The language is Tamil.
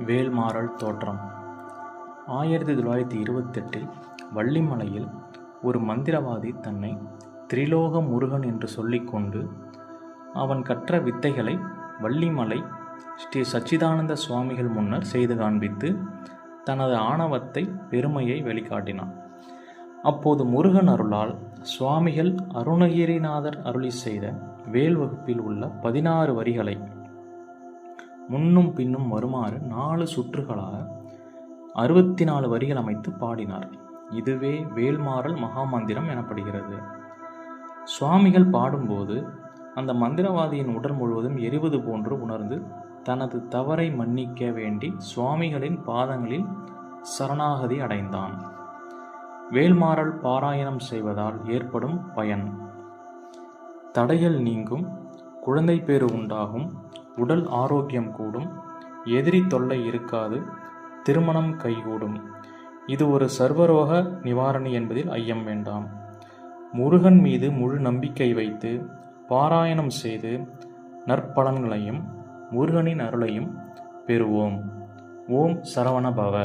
வேல்மாறல் தோற்றம். 1928 வள்ளிமலையில் ஒரு மந்திரவாதி தன்னை திரிலோக முருகன் என்று சொல்லிக்கொண்டு அவன் கற்ற வித்தைகளை வள்ளிமலை ஸ்ரீ சச்சிதானந்த சுவாமிகள் முன்னர் செய்து காண்பித்து தனது ஆணவத்தை பெருமையை வெளிக்காட்டினான். அப்போது முருகன் அருளால் சுவாமிகள் அருணகிரிநாதர் அருளி செய்த வேல் வகுப்பில் உள்ள 16 வரிகளை முன்னும் பின்னும் வருமாறு 4 சுற்றுகளாக 64 வரிகள் அமைத்து பாடினார். இதுவே வேல்மாறல் மகாமந்திரம் எனப்படுகிறது. சுவாமிகள் பாடும்போது அந்த மந்திரவாதியின் உடல் முழுவதும் எரிவது போன்று உணர்ந்து தனது தவறை மன்னிக்க வேண்டி சுவாமிகளின் பாதங்களில் சரணாகதி அடைந்தான். வேல்மாறல் பாராயணம் செய்வதால் ஏற்படும் பயன்: தடைகள் நீங்கும், குழந்தை பேறு உண்டாகும், உடல் ஆரோக்கியம் கூடும், எதிரி தொல்லை இருக்காது, திருமணம் கைகூடும். இது ஒரு சர்வரோக நிவாரணி என்பதில் ஐயம் வேண்டாம். முருகன் மீது முழு நம்பிக்கை வைத்து பாராயணம் செய்து நற்பலன்களையும் முருகனின் அருளையும் பெறுவோம். ஓம் சரவண பவ.